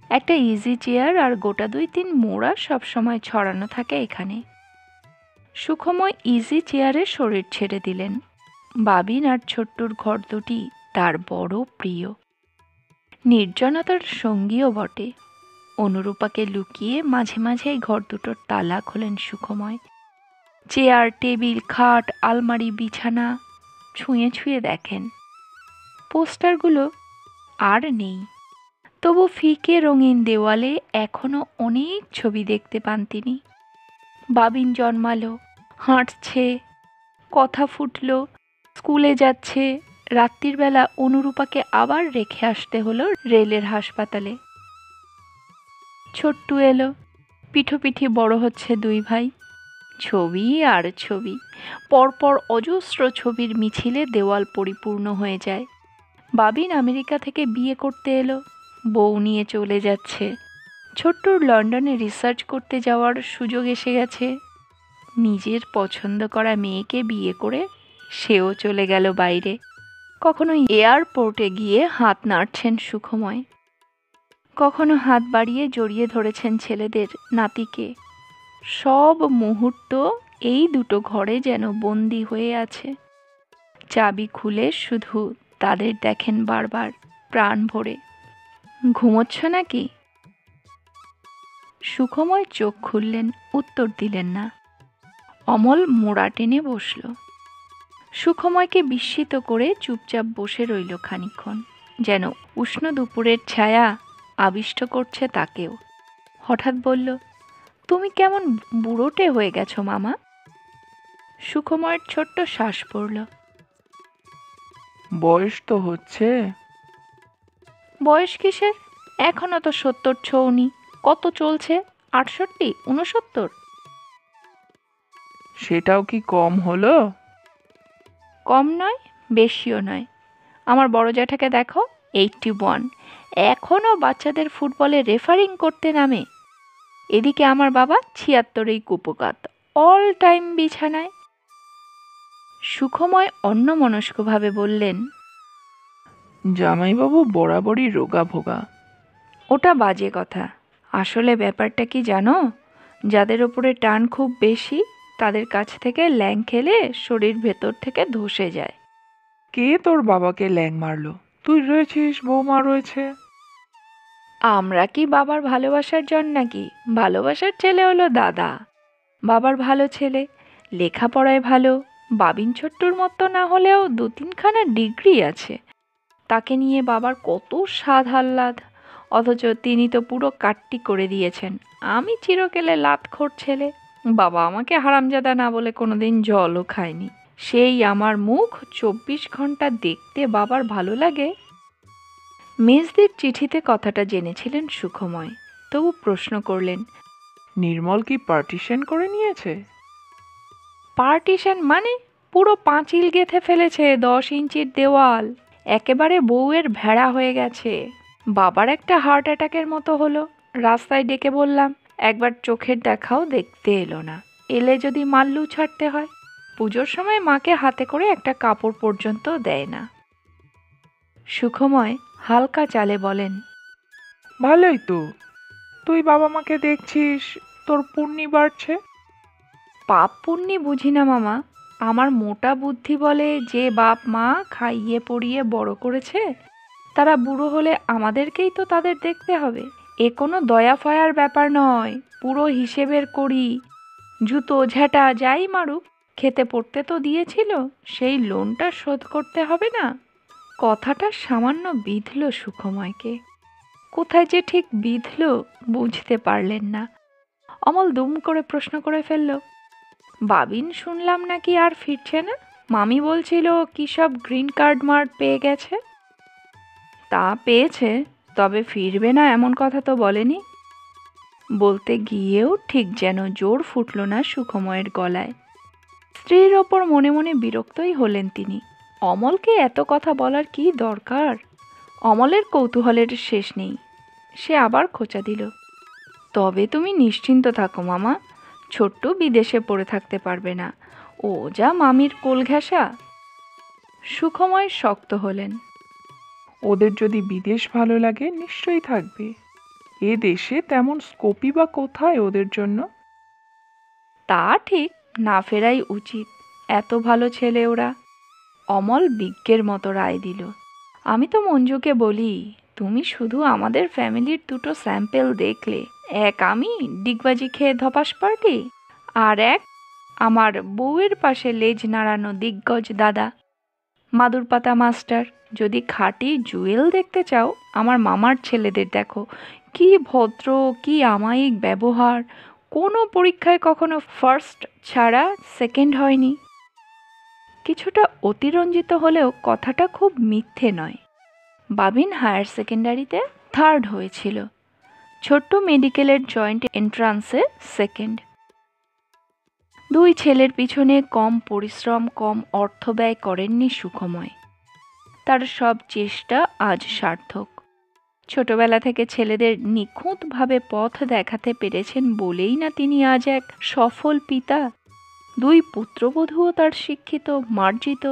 একটা ইজি চেয়ার আর গোটা 2-3 মোড়া সবসময় ছড়ানো থাকে এখানে। সুখময় ইজি চেয়ারে শরীর ছেড়ে দিলেন। বাবিন আর ছোট্টুর ঘর দুটি তার বড় প্রিয়, নির্জনতার সঙ্গীও বটে। অনুরূপাকে লুকিয়ে মাঝে মাঝে ঘর দুটোর তালা খোলেন সুখময়। চেয়ার, টেবিল, খাট, আলমারি, বিছানা ছুঁয়ে ছুঁয়ে দেখেন। পোস্টারগুলো আর নেই, তবু ফিকে রঙিন দেওয়ালে এখনো অনেক ছবি দেখতে পান তিনি। বাবিন জন্মালো, হাঁটছে, কথা ফুটলো, স্কুলে যাচ্ছে। রাত্রির বেলা অনুরূপাকে আবার রেখে আসতে হলো রেলের হাসপাতালে। ছোট্টু এলো, পিঠোপিঠি বড় হচ্ছে 2 ভাই। ছবি আর ছবি, পরপর অজস্র ছবির মিছিলে দেওয়াল পরিপূর্ণ হয়ে যায়। বাবিন আমেরিকা থেকে বিয়ে করতে এলো, বউ নিয়ে চলে যাচ্ছে। ছোট্টুর লন্ডনে রিসার্চ করতে যাওয়ার সুযোগ এসে গেছে। নিজের পছন্দ করা মেয়েকে বিয়ে করে সেও চলে গেল বাইরে। কখনো এয়ারপোর্টে গিয়ে হাত নাড়ছেন সুখময়, কখনো হাত বাড়িয়ে জড়িয়ে ধরেছেন ছেলেদের, নাতিকে। সব মুহূর্ত এই দুটো ঘরে যেন বন্দি হয়ে আছে। চাবি খুলে শুধু তাদের দেখেন বারবার, প্রাণ ভরে। ঘুমোচ্ছ নাকি? সুখময় চোখ খুললেন, উত্তর দিলেন না। অমল মোড়া টেনে বসল। সুখময়কে বিস্মিত করে চুপচাপ বসে রইল খানিকক্ষণ, যেন উষ্ণ দুপুরের ছায়া আবিষ্ট করছে তাকেও। হঠাৎ বলল, তুমি কেমন বুড়োটে হয়ে গেছো মামা। সুখময়ের ছোট্ট শ্বাস পড়ল। বয়স তো হচ্ছে। বয়স কিসের, এখনো তো 70 ছোঁওনি। কত চলছে? 68, 69? সেটাও কি কম হলো? কম নয়, বেশিও নয়। আমার বড় জ্যাঠাকে দেখো, 81, এখনও বাচ্চাদের ফুটবলে রেফারিং করতে নামে। এদিকে আমার বাবা 76-এই কুপোকাত, অল টাইম বিছানায়। সুখময় অন্যমনস্কভাবে বললেন, জামাইবাবু বরাবরই রোগা ভোগা। ওটা বাজে কথা। আসলে ব্যাপারটা কি জানো, যাদের ওপরে টান খুব বেশি তাদের কাছ থেকে ল্যাং খেলে শরীর ভেতর থেকে ধসে যায়। কে তোর বাবাকে ল্যাং মারলো? তুই রয়েছিস, বৌমা রয়েছে। আমরা কি বাবার ভালোবাসার জন নাকি? ভালোবাসার ছেলে হলো দাদা। বাবার ভালো ছেলে, লেখাপড়ায় ভালো, বাবিন ছোট্টুর মতো না হলেও 2-3খানা ডিগ্রি আছে। তাকে নিয়ে বাবার কত স্বাদ আহ্লাদ, অথচ তিনি তো পুরো কাট্টি করে দিয়েছেন। আমি চিরকেলে লাতখোর ছেলে, বাবা আমাকে হারামজাদা না বলে কোনোদিন জলও খায়নি। সেই আমার মুখ 24 ঘন্টা দেখতে বাবার ভালো লাগে। মেজদির চিঠিতে কথাটা জেনেছিলেন সুখময়, তবু প্রশ্ন করলেন, নির্মল কি পার্টিশন করে নিয়েছে? পার্টিশন মানে? পুরো পাঁচিল গেঁথে ফেলেছে, 10 ইঞ্চির দেওয়াল। একেবারে বউয়ের ভেড়া হয়ে গেছে। বাবার একটা হার্ট অ্যাটাকের মতো হলো। রাস্তায় ডেকে বললাম, একবার চোখের দেখাও দেখতে এলো না। এলে যদি মাল্লু ছাড়তে হয়। পুজোর সময় মাকে হাতে করে একটা কাপড় পর্যন্ত দেয় না। সুখময় হালকা চালে বলেন, ভালোই তো, তুই বাবা মাকে দেখছিস, তোর পুণ্যি বাড়ছে। পাপ পুণ্যি বুঝি না মামা। আমার মোটা বুদ্ধি বলে, যে বাপ মা খাইয়ে পড়িয়ে বড় করেছে তারা বুড়ো হলে আমাদেরকেই তো তাদের দেখতে হবে। এ কোনো দয়া ফয়ার ব্যাপার নয়, পুরো হিসেবের করি। জুতো ঝ্যাঁটা যাই মারুক, খেতে পড়তে তো দিয়েছিল, সেই লোনটা শোধ করতে হবে না? কথাটা সামান্য বিঁধল সুখময়কে। কোথায় যে ঠিক বিঁধল বুঝতে পারলেন না। অমল দুম করে প্রশ্ন করে ফেলল, বাবিন শুনলাম নাকি আর ফিরছে না? মামি বলছিল কি সব গ্রিন কার্ড মার্ড পেয়ে গেছে। তা পেয়েছে, তবে ফিরবে না এমন কথা তো বলেনি। বলতে গিয়েও ঠিক যেন জোর ফুটল না সুখময়ের গলায়। স্ত্রীর ওপর মনে মনে বিরক্তই হলেন তিনি। অমলকে এত কথা বলার কি দরকার? অমলের কৌতূহলের শেষ নেই। সে আবার খোঁচা দিল, তবে তুমি নিশ্চিন্ত থাকো মামা, ছোট্ট বিদেশে পড়ে থাকতে পারবে না। ও যা মামির কোল ঘেঁষা। সুখময় শক্ত হলেন। ওদের যদি বিদেশ ভালো লাগে নিশ্চয়ই থাকবে। এ দেশে তেমন স্কোপই বা কোথায় ওদের জন্য? তা ঠিক, না ফেরাই উচিত। এত ভালো ছেলে ওরা। অমল বিজ্ঞের মতো রায় দিল। আমি তো মঞ্জুকে বলি, তুমি শুধু আমাদের ফ্যামিলির দুটো স্যাম্পেল দেখলে, এক আমি ডিগবাজি খেয়ে ধপাস পার্টি, আর এক আমার বউয়ের পাশে লেজ নাড়ানো দিগ্গজ দাদা মাদুরপাতা মাস্টার। যদি খাঁটি জুয়েল দেখতে চাও, আমার মামার ছেলেদের দেখো, কি ভদ্র, কি আমায়িক ব্যবহার। কোনো পরীক্ষায় কখনো ফার্স্ট ছাড়া সেকেন্ড হয়নি। কিছুটা অতিরঞ্জিত হলেও কথাটা খুব মিথ্যে নয়। বাবিন হায়ার সেকেন্ডারিতে থার্ড হয়েছিল, ছোট্ট মেডিকেলের জয়েন্ট এন্ট্রান্সে সেকেন্ড। দুই ছেলের পিছনে কম পরিশ্রম, কম অর্থ ব্যয় করেননি সুখময়। তার সব চেষ্টা আজ সার্থক। ছোটবেলা থেকে ছেলেদের নিখুঁতভাবে পথ দেখাতে পেরেছেন বলেই না তিনি আজ এক সফল পিতা। দুই পুত্রবধূও তার শিক্ষিত, মার্জিত।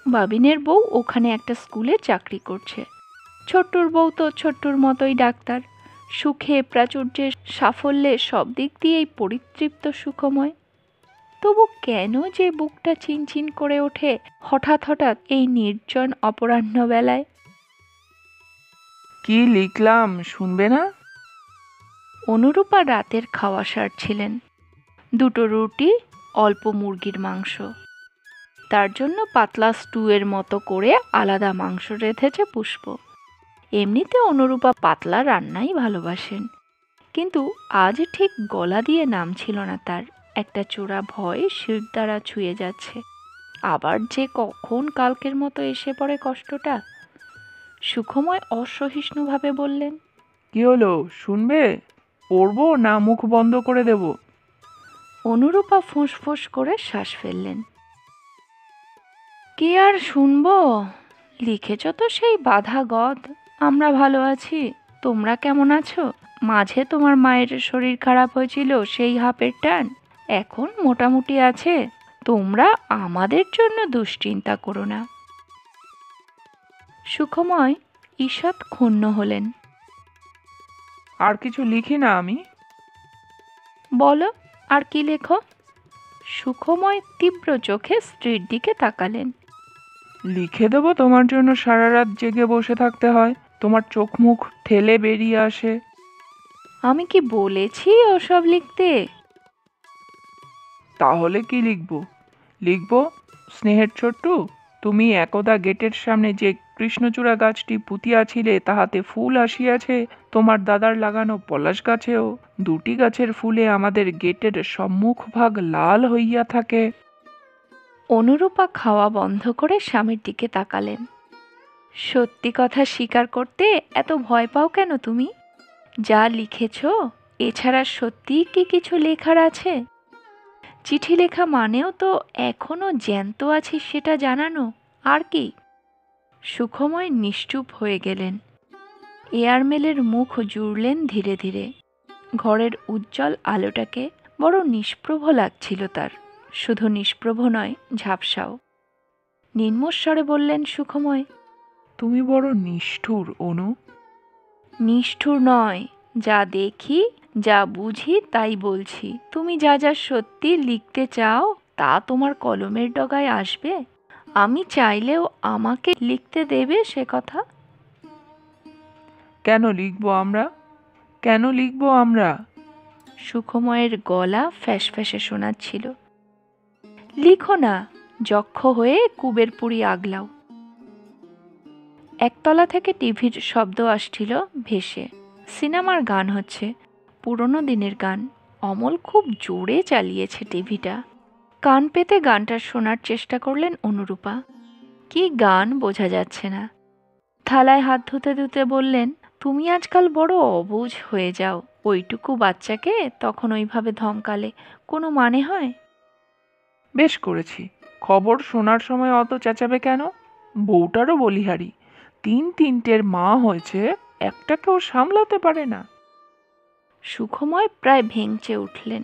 বাবিনের বউ ওখানে একটা স্কুলে চাকরি করছে। ছোট্টুর বউ তো ছোট্টুর মতোই ডাক্তার। সুখে, প্রাচুর্যে, সাফল্যে সব দিক দিয়েই পরিতৃপ্ত সুখময়। তবু কেন যে বুকটা চিনচিন করে ওঠে হঠাৎ হঠাৎ এই নির্জন অপরাহ্ন বেলায়? কি লিখলাম শুনবে না? অনুরূপা রাতের খাওয়া সারছিলেন। দুটো রুটি, অল্প মুরগির মাংস। তার জন্য পাতলা স্টুয়ের মতো করে আলাদা মাংস রেঁধেছে পুষ্প। এমনিতে অনুরূপা পাতলা রান্নাই ভালোবাসেন, কিন্তু আজ ঠিক গলা দিয়ে নামছিল না তার। একটা চোরা ভয় শিরদাঁড়া ছুঁয়ে যাচ্ছে। আবার যে কখন কালকের মতো এসে পড়ে কষ্টটা। সুখময় অসহিষ্ণুভাবে বললেন, কি হলো, শুনবে? পড়বো না মুখ বন্ধ করে দেব? অনুরূপা ফোঁস করে শ্বাস ফেললেন। কি আর শুনবো, লিখেছ তো সেই বাঁধা গদ। আমরা ভালো আছি, তোমরা কেমন আছো? মাঝে তোমার মায়ের শরীর খারাপ হয়েছিল, সেই হাঁপের টান এখন মোটামুটি আছে। তোমরা আমাদের জন্য দুশ্চিন্তা করো না। সুখময় ঈষৎ ক্ষুণ্ণ হলেন। আর কিছু লিখি না আমি? বলো, আর কি লেখো? সুখময় তীব্র চোখে স্ত্রীর দিকে তাকালেন। লিখে দেবো তোমার জন্য সারা রাত জেগে বসে থাকতে হয়, তোমার চোখ মুখ ঠেলে বেরিয়ে আসে। আমি কি বলেছি ওসব লিখতে? তাহলে কি লিখবো? লিখবো, স্নেহের ছোট্টু, তুমি একদা গেটের সামনে যে কৃষ্ণচূড়া গাছটি পুঁতিয়াছিলে তাহাতে ফুল আসিয়াছে, তোমার দাদার লাগানো পলাশ গাছেও দুটি গাছের ফুলে আমাদের গেটের সম্মুখ ভাগ লাল হইয়া থাকে। অনুরূপা খাওয়া বন্ধ করে স্বামীর দিকে তাকালেন। সত্যি কথা স্বীকার করতে এত ভয় পাও কেন তুমি? যা লিখেছ এছাড়া সত্যিই কি কিছু লেখার আছে? চিঠি লেখা মানেও তো এখনো জ্যান্ত আছি সেটা জানানো, আর কি? সুখময় নিশ্চুপ হয়ে গেলেন। এয়ারমেলের মুখ জুড়লেন ধীরে ধীরে। ঘরের উজ্জ্বল আলোটাকে বড় নিষ্প্রভ লাগছিল তার। শুধু নিষ্প্রভ নয়, ঝাপসাও। নিম্নস্বরে বললেন সুখময়, তুমি বড় নিষ্ঠুর, অনু। নিষ্ঠুর নয়, যা দেখি যা বুঝি তাই বলছি। তুমি যা যা সত্যি লিখতে চাও তা তোমার কলমের ডগায় আসবে? আমি চাইলেও আমাকে লিখতে দেবে সে কথা? কেন লিখবো আমরা? কেন লিখবো আমরা? সুখময়ের গলা ফ্যাঁসফ্যাঁসে শোনাচ্ছিল। লিখো না, যক্ষ হয়ে কুবের পুরি আগলাও। একতলা থেকে টিভির শব্দ আসছিল ভেসে। সিনেমার গান হচ্ছে, পুরনো দিনের গান। অমল খুব জোরে চালিয়েছে টিভিটা। কান পেতে গানটা শোনার চেষ্টা করলেন অনুরূপা। কি গান বোঝা যাচ্ছে না। থালায় হাত ধুতে ধুতে বললেন, তুমি আজকাল বড় অবুঝ হয়ে যাও। ওইটুকু বাচ্চাকে তখন ওইভাবে ধমকালে কোনো মানে হয়? বেশ করেছি। খবর শোনার সময় অত চেঁচাবে কেন? বউটারও বলিহারি, তিনটের মা হয়েছে, একটাকেও সামলাতে পারে না। সুখময় প্রায় ভেঙচে উঠলেন।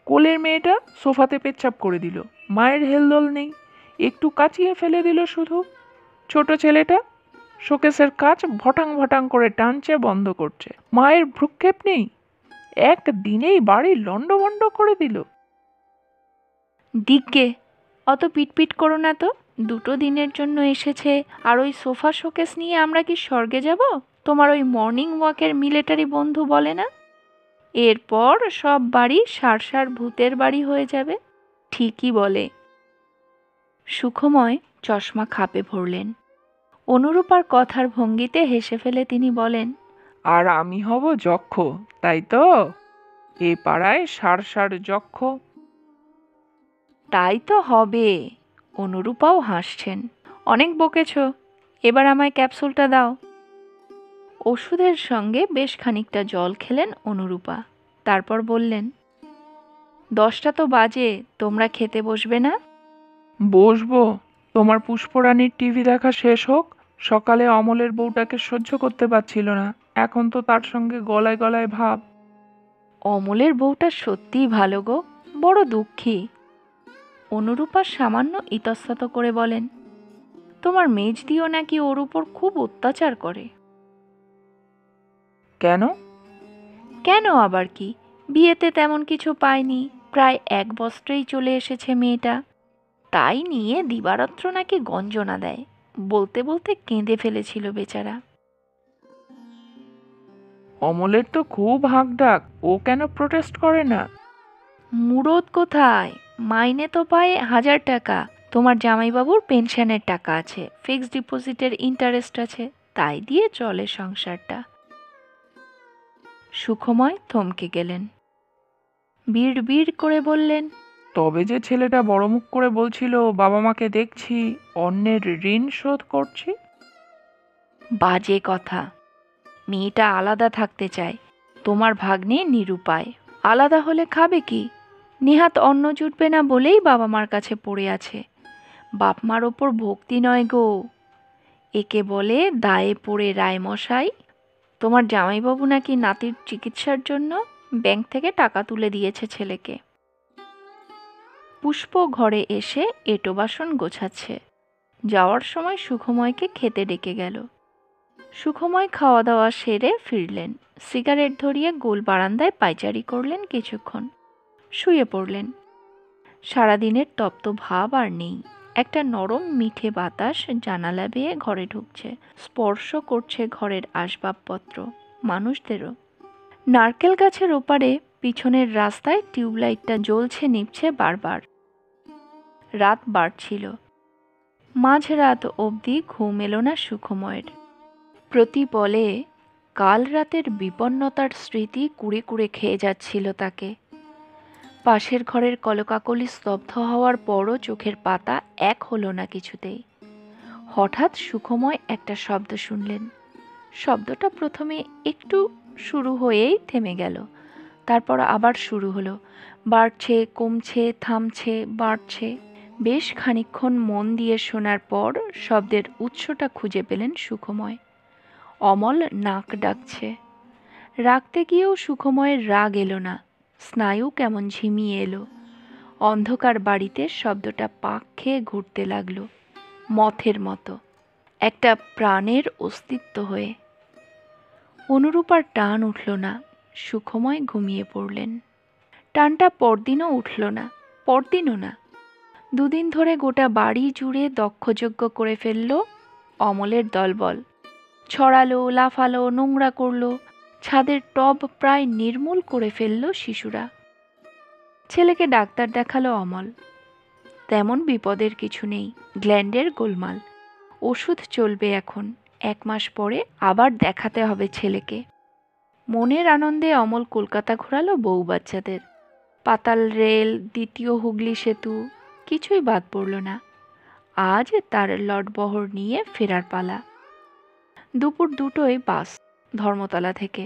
কোলের মেয়েটা সোফাতে পেচ্ছাপ করে দিল, মায়ের হেলদোল নেই, একটু কাচিয়ে ফেলে দিল শুধু। ছোট ছেলেটা শোকেসের কাচ ভটাং ভটাং করে টানছে, বন্ধ করছে, মায়ের ভ্রুক্ষেপ নেই, একদিনেই বাড়ি লণ্ডভণ্ড করে দিল। দিগ্গে, অত পিটপিট করো না তো। দুটো দিনের জন্য এসেছে, আর ওই সোফা শোকেস নিয়ে আমরা কি স্বর্গে যাব? তোমার ওই মর্নিং ওয়াকের মিলিটারি বন্ধু বলে না, এরপর সব বাড়ি সার সার ভূতের বাড়ি হয়ে যাবে। ঠিকই বলে। সুখময় চশমা খাপে ভরলেন। অনুরূপার কথার ভঙ্গিতে হেসে ফেলে তিনি বলেন, আর আমি হব যক্ষ, তাই তো? এ পাড়ায় সার সার যক্ষ। তাই তো হবে। অনুরূপাও হাসছেন। অনেক বকেছ, এবার আমায় ক্যাপসুলটা দাও। ওষুধের সঙ্গে বেশ খানিকটা জল খেলেন অনুরূপা। তারপর বললেন, 10টা তো বাজে, তোমরা খেতে বসবে না? বসবো, তোমার পুষ্পরানীর টিভি দেখা শেষ হোক। সকালে অমলের বউটাকে সহ্য করতে পারছিল না, এখন তো তার সঙ্গে গলায় গলায় ভাব। অমলের বউটা সত্যিই ভালো গো, বড় দুঃখী। অনুরূপা সামান্য ইতস্তত করে বলেন, তোমার মেজদিও নাকি ওর উপর খুব অত্যাচার করে। কেন? কেন আবার কি, বিয়েতে তেমন কিছু পায়নি, প্রায় 1 বস্ত্রেই চলে এসেছে মেয়েটা। তাই নিয়ে দিবারাত্র নাকি গঞ্জনা দেয়। বলতে বলতে কেঁদে ফেলেছিল বেচারা। অমলের তো খুব হাঁক ডাক, ও কেন প্রোটেস্ট করে না? মুরদ কোথায়? মাইনে তো পায় 1000 টাকা। তোমার জামাইবাবুর পেনশনের টাকা আছে, ফিক্সড ডিপোজিটের ইন্টারেস্ট আছে, তাই দিয়ে চলে সংসারটা। সুখময় থমকে গেলেন। বিড় বিড় করে বললেন, তবে যে ছেলেটা বড় মুখ করে বলছিল বাবা মাকে দেখছি, অন্যের ঋণ শোধ করছি। বাজে কথা। মেয়েটা আলাদা থাকতে চায়, তোমার ভাগ্নে নিরুপায়। আলাদা হলে খাবে কি? নেহাত অন্ন জুটবে না বলেই বাবা মার কাছে পড়ে আছে। বাপ মার ওপর ভক্তি নয় গো, একে বলে দায়ে পড়ে রায়মশাই। তোমার জামাইবাবু নাকি নাতির চিকিৎসার জন্য ব্যাংক থেকে টাকা তুলে দিয়েছে ছেলেকে। পুষ্প ঘরে এসে এঁটো বাসন গোছাচ্ছে। যাওয়ার সময় সুখময়কে খেতে ডেকে গেল। সুখময় খাওয়া দাওয়া সেরে ফিরলেন। সিগারেট ধরিয়ে গোল বারান্দায় পায়চারি করলেন কিছুক্ষণ, শুয়ে পড়লেন। সারাদিনের তপ্ত ভাব আর নেই। একটা নরম মিঠে বাতাস জানালা বেয়ে ঘরে ঢুকছে, স্পর্শ করছে ঘরের আসবাবপত্র, মানুষদেরও। নারকেল গাছের ওপারে পিছনের রাস্তায় টিউবলাইটটা জ্বলছে নিভছে বারবার। রাত বাড়ছিল। মাঝরাত অবধি ঘুম এলো না সুখময়ের। প্রতি পলে কাল রাতের বিপন্নতার স্মৃতি কুড়ে কুড়ে খেয়ে যাচ্ছিল তাকে। পাশের ঘরের কলকাকলি স্তব্ধ হওয়ার পরও চোখের পাতা এক হলো না কিছুতেই। হঠাৎ সুখময় একটা শব্দ শুনলেন। শব্দটা প্রথমে একটু শুরু হয়েই থেমে গেল, তারপর আবার শুরু হলো, বাড়ছে, কমছে, থামছে, বাড়ছে। বেশ খানিকক্ষণ মন দিয়ে শোনার পর শব্দের উৎসটা খুঁজে পেলেন সুখময়। অমল নাক ডাকছে। রাগতে গিয়েও সুখময়ের রাগ এলো না, স্নায়ু কেমন ঝিমিয়ে এলো। অন্ধকার বাড়িতে শব্দটা পাক খেয়ে ঘুরতে লাগলো, মথের মতো, একটা প্রাণের অস্তিত্ব হয়ে। অনুরূপার টান উঠল না, সুখময় ঘুমিয়ে পড়লেন। টানটা পরদিনও উঠল না, পরদিনও না। দুদিন ধরে গোটা বাড়ি জুড়ে দক্ষযজ্ঞ করে ফেলল অমলের দলবল। ছড়ালো, লাফালো, নোংরা করলো, ছাদের টব প্রায় নির্মূল করে ফেলল শিশুরা। ছেলেকে ডাক্তার দেখালো অমল। তেমন বিপদের কিছু নেই, গ্ল্যান্ডের গোলমাল। ওষুধ চলবে এখন, 1 মাস পরে আবার দেখাতে হবে ছেলেকে। মনের আনন্দে অমল কলকাতা ঘোরালো বউ বাচ্চাদের। পাতাল রেল, দ্বিতীয় হুগলি সেতু, কিছুই বাদ পড়ল না। আজ তার লটবহর নিয়ে ফেরার পালা। দুপুর 2টোয় বাস ধর্মতলা থেকে।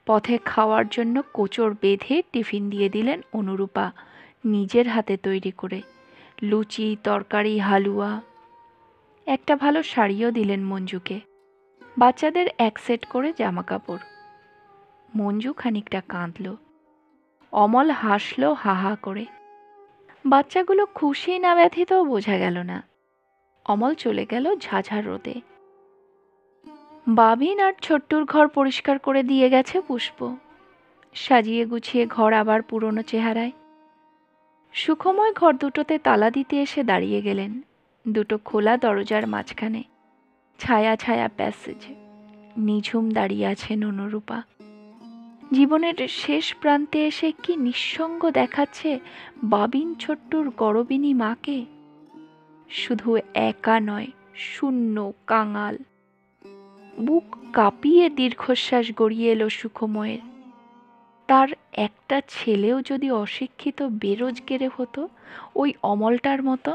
পথে খাওয়ার জন্য কোচর বেঁধে টিফিন দিয়ে দিলেন অনুরূপা, নিজের হাতে তৈরি করে। লুচি, তরকারি, হালুয়া। একটা ভালো শাড়িও দিলেন মঞ্জুকে। বাচ্চাদের 1 সেট করে জামা কাপড়। মঞ্জু খানিকটা কাঁদল। অমল হাসল হা হা করে। বাচ্চাগুলো খুশি না ব্যথিত বোঝা গেল না। অমল চলে গেল ঝাঝার রোদে। বাবিন আর ছোট্টুর ঘর পরিষ্কার করে দিয়ে গেছে পুষ্প। সাজিয়ে গুছিয়ে ঘর আবার পুরনো চেহারায়। সুখময় ঘর দুটোতে তালা দিতে এসে দাঁড়িয়ে গেলেন, দুটো খোলা দরজার মাঝখানে। ছায়া ছায়া প্যাসেজ। নিঝুম দাঁড়িয়ে আছেন অনুরূপা। জীবনের শেষ প্রান্তে এসে কি নিঃসঙ্গ দেখাচ্ছে বাবিন ছোট্টুর গরবিনী মাকে। শুধু একা নয়, শূন্য, কাঙাল। বুক কাঁপিয়ে দীর্ঘশ্বাস গড়িয়ে এলো সুখময়ের। তার একটা ছেলেও যদি অশিক্ষিত বেরোজগেরে হতো, ওই অমলটার মতো।